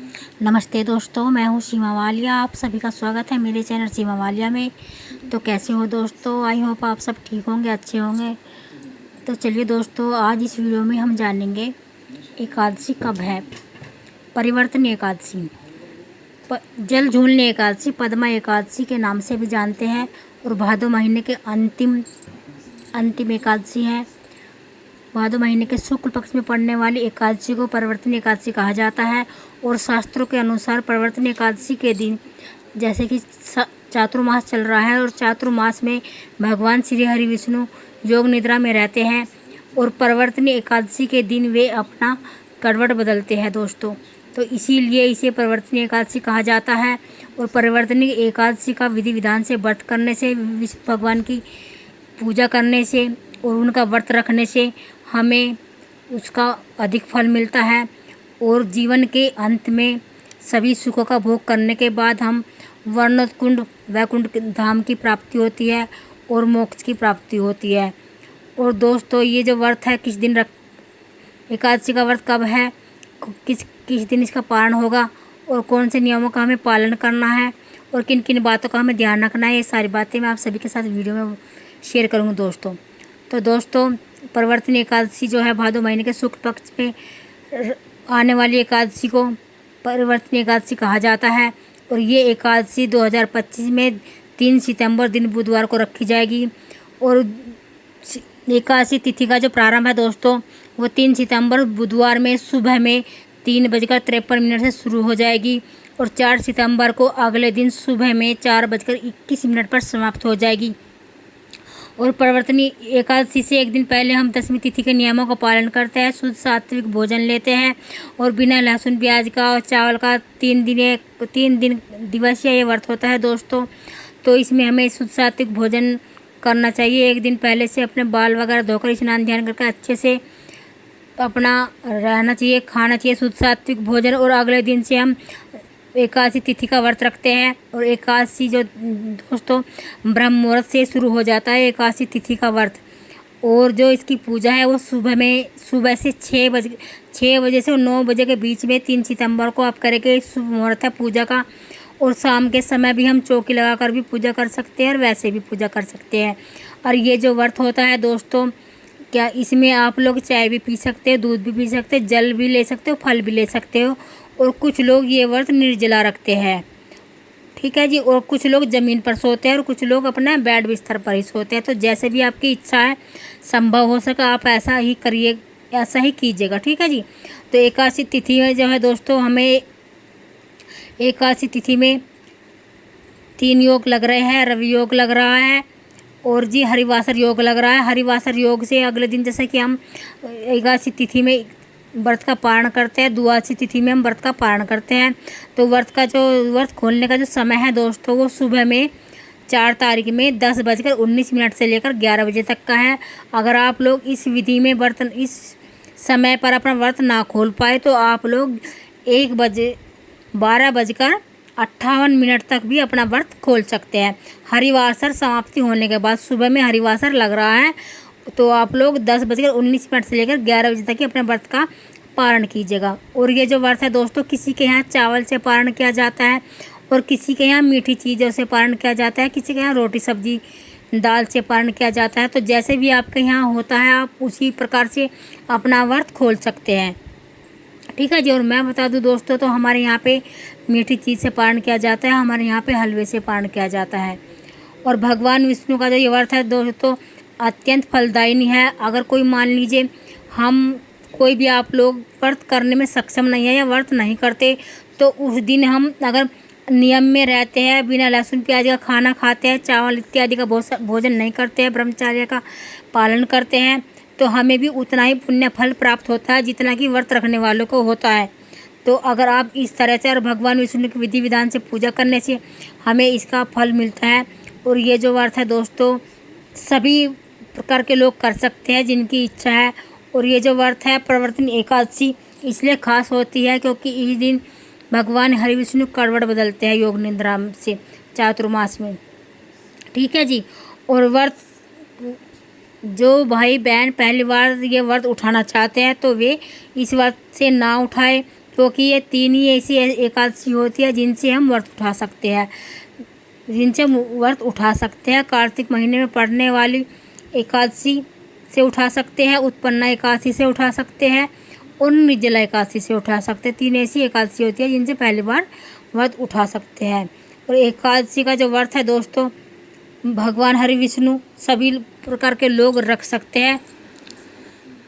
नमस्ते दोस्तों, मैं हूँ सीमा वालिया। आप सभी का स्वागत है मेरे चैनल सीमा वालिया में। तो कैसे हो दोस्तों? आई होप आप सब ठीक होंगे, अच्छे होंगे। तो चलिए दोस्तों, आज इस वीडियो में हम जानेंगे एकादशी कब है। परिवर्तन एकादशी, जल झूलने एकादशी, पद्मा एकादशी के नाम से भी जानते हैं और भादो महीने के अंतिम एकादशी है। भादो महीने के शुक्ल पक्ष में पड़ने वाली एकादशी को परिवर्तन एकादशी कहा जाता है। और शास्त्रों के अनुसार परिवर्तन एकादशी के दिन, जैसे कि चातुर्मास चल रहा है और चातुर्मास में भगवान श्री हरि विष्णु योग निद्रा में रहते हैं और परिवर्तन एकादशी के दिन वे अपना करवट बदलते हैं दोस्तों। तो इसीलिए इसे परिवर्तन एकादशी कहा जाता है। और परिवर्तन एकादशी का विधि विधान से व्रत करने से, विष्णु भगवान की पूजा करने से और उनका व्रत रखने से हमें उसका अधिक फल मिलता है। और जीवन के अंत में सभी सुखों का भोग करने के बाद हम वर्णकुंड वैकुंठ धाम की प्राप्ति होती है और मोक्ष की प्राप्ति होती है। और दोस्तों, ये जो व्रत है, किस दिन एकादशी का व्रत कब है, किस दिन इसका पारण होगा और कौन से नियमों का हमें पालन करना है और किन किन बातों का हमें ध्यान रखना है, ये सारी बातें मैं आप सभी के साथ वीडियो में शेयर करूँगी दोस्तों। तो दोस्तों, परिवर्तन एकादशी जो है भादो महीने के शुक्ल पक्ष में आने वाली एकादशी को परिवर्तन एकादशी कहा जाता है। और ये एकादशी 2025 में 3 सितंबर दिन बुधवार को रखी जाएगी। और एकादशी तिथि का जो प्रारंभ है दोस्तों, वो 3 सितंबर बुधवार में सुबह में 3:53 से शुरू हो जाएगी और 4 सितंबर को अगले दिन सुबह में 4:21 पर समाप्त हो जाएगी। और परिवर्तनी एकादशी से एक दिन पहले हम दशमी तिथि के नियमों का पालन करते हैं, शुद्ध सात्विक भोजन लेते हैं और बिना लहसुन प्याज का और चावल का 3 दिन दिवसीय ये व्रत होता है दोस्तों। तो इसमें हमें शुद्ध सात्विक भोजन करना चाहिए। एक दिन पहले से अपने बाल वगैरह धोकर स्नान ध्यान करके अच्छे से अपना रहना चाहिए, खाना चाहिए शुद्ध सात्विक भोजन। और अगले दिन से हम एकादशी तिथि का व्रत रखते हैं। और एकादशी जो दोस्तों ब्रह्म मुहूर्त से शुरू हो जाता है एकादशी तिथि का व्रत। और जो इसकी पूजा है वो सुबह से 6 बजे से 9 बजे के बीच में 3 सितंबर को आप करेंगे। शुभ मुहूर्त है पूजा का। और शाम के समय भी हम चौकी लगाकर भी पूजा कर सकते हैं और वैसे भी पूजा कर सकते हैं। और ये जो व्रत होता है दोस्तों, क्या इसमें आप लोग चाय भी पी सकते हो, दूध भी पी सकते हो, जल भी ले सकते हो, फल भी ले सकते हो। और कुछ लोग ये व्रत निर्जला रखते हैं, ठीक है जी। और कुछ लोग ज़मीन पर सोते हैं और कुछ लोग अपना बेड बिस्तर पर ही सोते हैं। तो जैसे भी आपकी इच्छा है, संभव हो सके आप ऐसा ही करिए, ऐसा ही कीजिएगा, ठीक है जी। तो एकादशी तिथि में जो है दोस्तों, हमें एकादशी तिथि में 3 योग लग रहे हैं। रवि योग लग रहा है और जी हरिवासर योग लग रहा है। हरिवासर योग से अगले दिन जैसे कि हम एकादशी तिथि में व्रत का पारण करते हैं, द्वादशी तिथि में हम व्रत का पारण करते हैं। तो व्रत खोलने का जो समय है दोस्तों, वो सुबह में 4 तारीख में 10:19 से लेकर 11 बजे तक का है। अगर आप लोग इस विधि में इस समय पर अपना व्रत ना खोल पाए तो आप लोग 12:58 तक भी अपना व्रत खोल सकते हैं। हरिवासर समाप्ति होने के बाद सुबह में हरिवासर लग रहा है, तो आप लोग 10:19 से लेकर 11 बजे तक ही अपने व्रत का पारण कीजिएगा। और ये जो व्रत है दोस्तों, किसी के यहाँ चावल से पारण किया जाता है और किसी के यहाँ मीठी चीज़ों से पारण किया जाता है, किसी के यहाँ रोटी सब्जी दाल से पारण किया जाता है। तो जैसे भी आपके यहाँ होता है, आप उसी प्रकार से अपना व्रत खोल सकते हैं, ठीक है जी। और मैं बता दूं दोस्तों, तो हमारे यहाँ पे मीठी चीज़ से पारण किया जाता है, हमारे यहाँ पे हलवे से पारण किया जाता है। और भगवान विष्णु का जो ये व्रत है दोस्तों, अत्यंत फलदायी है। अगर कोई मान लीजिए कोई भी आप लोग व्रत करने में सक्षम नहीं है या व्रत नहीं करते, तो उस दिन हम अगर नियम में रहते हैं, बिना लहसुन प्याज का खाना खाते हैं, चावल इत्यादि का भोजन नहीं करते हैं, ब्रह्मचर्य का पालन करते हैं, तो हमें भी उतना ही पुण्य फल प्राप्त होता है जितना कि व्रत रखने वालों को होता है। तो अगर आप इस तरह से और भगवान विष्णु के विधि विधान से पूजा करने से हमें इसका फल मिलता है। और ये जो व्रत है दोस्तों, सभी प्रकार के लोग कर सकते हैं जिनकी इच्छा है। और ये जो व्रत है परिवर्तन एकादशी इसलिए खास होती है क्योंकि इस दिन भगवान हरि विष्णु करवट बदलते हैं योग निद्रा से चातुर्मास में, ठीक है जी। और व्रत जो भाई बहन पहली बार ये व्रत उठाना चाहते हैं तो वे इस व्रत से ना उठाए, क्योंकि ये 3 ही ऐसी एकादशी होती है जिनसे हम व्रत उठा सकते हैं, कार्तिक महीने में पड़ने वाली एकादशी से उठा सकते हैं, उत्पन्ना एकादशी से उठा सकते हैं और निर्जला एकादशी से उठा सकते हैं। 3 ऐसी एकादशी होती है जिनसे पहली बार व्रत उठा सकते हैं। और एकादशी का जो व्रत है दोस्तों, भगवान हरि विष्णु सभी प्रकार के लोग रख सकते हैं।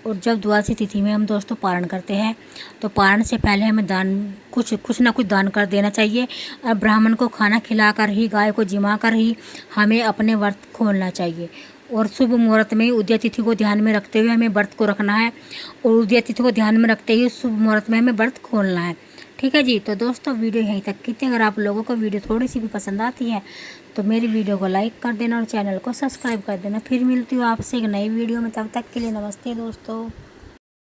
और जब द्वादशी तिथि में हम दोस्तों पारण करते हैं तो पारण से पहले हमें दान कुछ ना कुछ दान कर देना चाहिए। और ब्राह्मण को खाना खिलाकर ही, गाय को जिमा कर ही हमें अपने व्रत खोलना चाहिए। और शुभ मुहूर्त में उदय तिथि को ध्यान में रखते हुए हमें व्रत को रखना है और उदय तिथि को ध्यान में रखते हुए शुभ मुहूर्त में हमें व्रत खोलना है। ठीक है जी। तो दोस्तों वीडियो यहीं तक की थी। अगर आप लोगों को वीडियो थोड़ी सी भी पसंद आती है तो मेरी वीडियो को लाइक कर देना और चैनल को सब्सक्राइब कर देना। फिर मिलती हूँ आपसे एक नई वीडियो में, तब तक के लिए नमस्ते दोस्तों।